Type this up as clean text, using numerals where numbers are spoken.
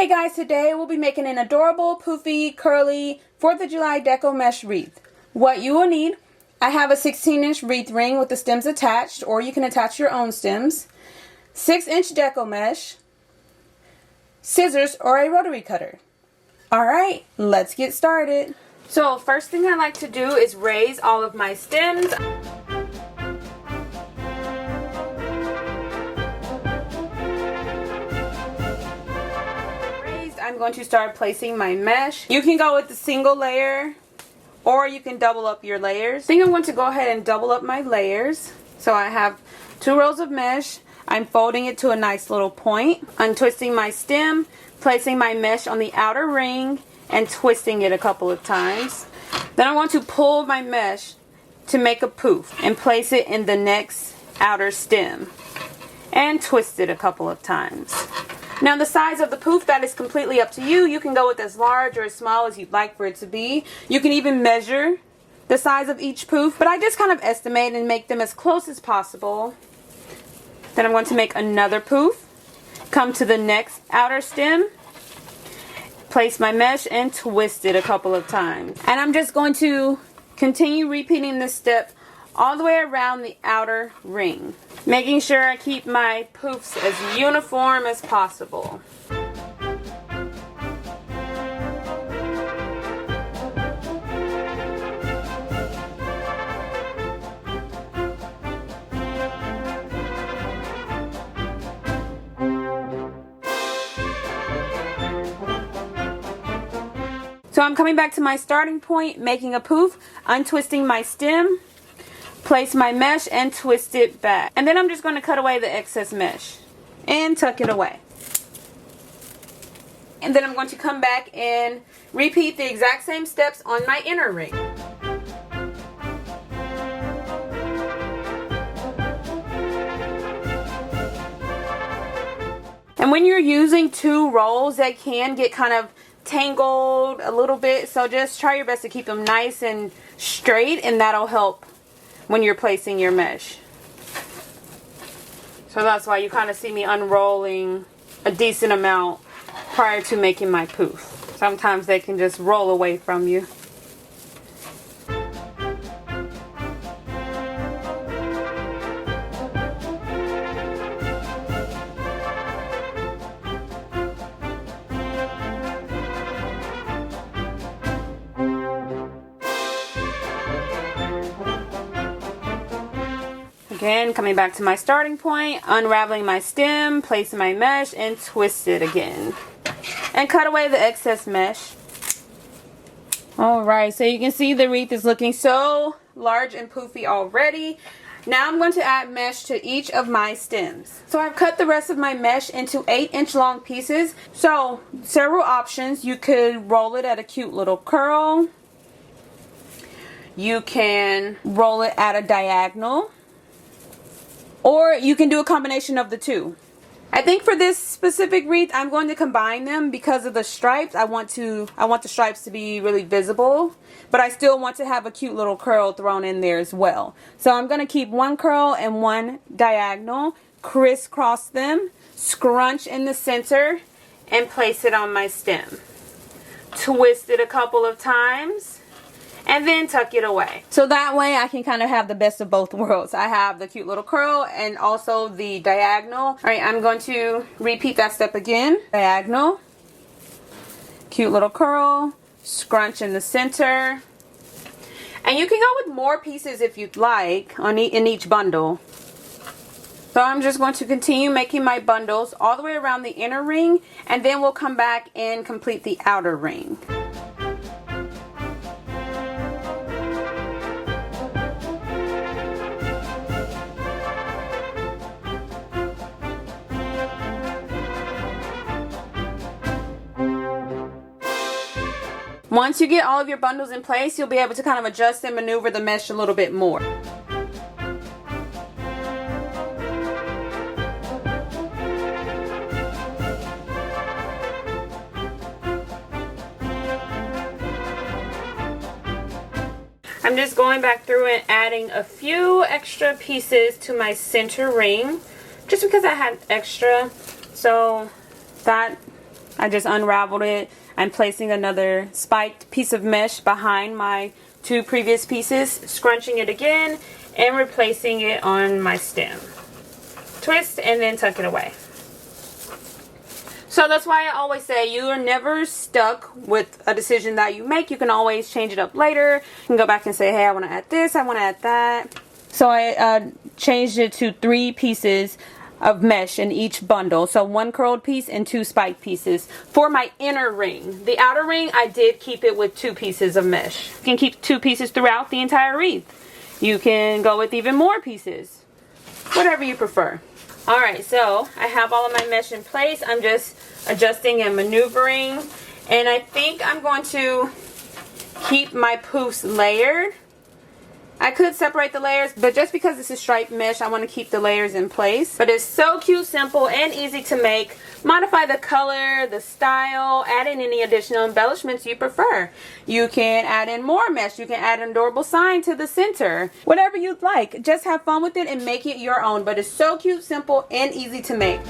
Hey guys, today we'll be making an adorable, poofy, curly 4th of July deco mesh wreath. What you will need, I have a 16-inch wreath ring with the stems attached, or you can attach your own stems, 6-inch deco mesh, scissors, or a rotary cutter. Alright, let's get started. So first thing I like to do is raise all of my stems. I'm going to start placing my mesh. You can go with the single layer or you can double up your layers. I think I'm going to go ahead and double up my layers. So I have 2 rows of mesh. I'm folding it to a nice little point, untwisting my stem, placing my mesh on the outer ring and twisting it a couple of times. Then I want to pull my mesh to make a poof and place it in the next outer stem and twist it a couple of times. Now the size of the poof, that is completely up to you. You can go with as large or as small as you'd like for it to be. You can even measure the size of each poof, but I just kind of estimate and make them as close as possible. Then I'm going to make another poof, come to the next outer stem, place my mesh and twist it a couple of times. And I'm just going to continue repeating this step all the way around the outer ring, making sure I keep my poofs as uniform as possible. So I'm coming back to my starting point, making a poof, untwisting my stem, place my mesh and twist it back. And then I'm just going to cut away the excess mesh and tuck it away. And then I'm going to come back and repeat the exact same steps on my inner ring. And when you're using 2 rolls, they can get kind of tangled a little bit, so just try your best to keep them nice and straight, and that'll help when you're placing your mesh. So that's why you kind of see me unrolling a decent amount prior to making my poof. Sometimes they can just roll away from you. Again, coming back to my starting point, unraveling my stem, placing my mesh, and twist it again. And cut away the excess mesh. Alright, so you can see the wreath is looking so large and poofy already. Now I'm going to add mesh to each of my stems. So I've cut the rest of my mesh into 8-inch long pieces. So, several options. You could roll it at a cute little curl. You can roll it at a diagonal. Or you can do a combination of the two. I think for this specific wreath, I'm going to combine them because of the stripes. I want the stripes to be really visible, but I still want to have a cute little curl thrown in there as well. So I'm going to keep 1 curl and 1 diagonal, crisscross them, scrunch in the center, and place it on my stem. Twist it a couple of times, and then tuck it away. So that way I can kind of have the best of both worlds. I have the cute little curl and also the diagonal. Alright, I'm going to repeat that step again. Diagonal, cute little curl, scrunch in the center. And you can go with more pieces if you'd like in each bundle. So I'm just going to continue making my bundles all the way around the inner ring, and then we'll come back and complete the outer ring. Once you get all of your bundles in place, you'll be able to kind of adjust and maneuver the mesh a little bit more. I'm just going back through and adding a few extra pieces to my center ring, just because I had extra, so that I just unraveled it. I'm placing another spiked piece of mesh behind my 2 previous pieces, scrunching it again, and replacing it on my stem. Twist and then tuck it away. So that's why I always say you are never stuck with a decision that you make. You can always change it up later. You can go back and say, hey, I want to add this, I want to add that. So I changed it to 3 pieces of mesh in each bundle. So 1 curled piece and 2 spiked pieces for my inner ring. The outer ring, I did keep it with 2 pieces of mesh. You can keep 2 pieces throughout the entire wreath. You can go with even more pieces. Whatever you prefer. Alright, so I have all of my mesh in place. I'm just adjusting and maneuvering. And I think I'm going to keep my poofs layered. I could separate the layers, but just because this is striped mesh, I want to keep the layers in place. But it's so cute, simple, and easy to make. Modify the color, the style, add in any additional embellishments you prefer. You can add in more mesh. You can add an adorable sign to the center. Whatever you'd like. Just have fun with it and make it your own. But it's so cute, simple, and easy to make.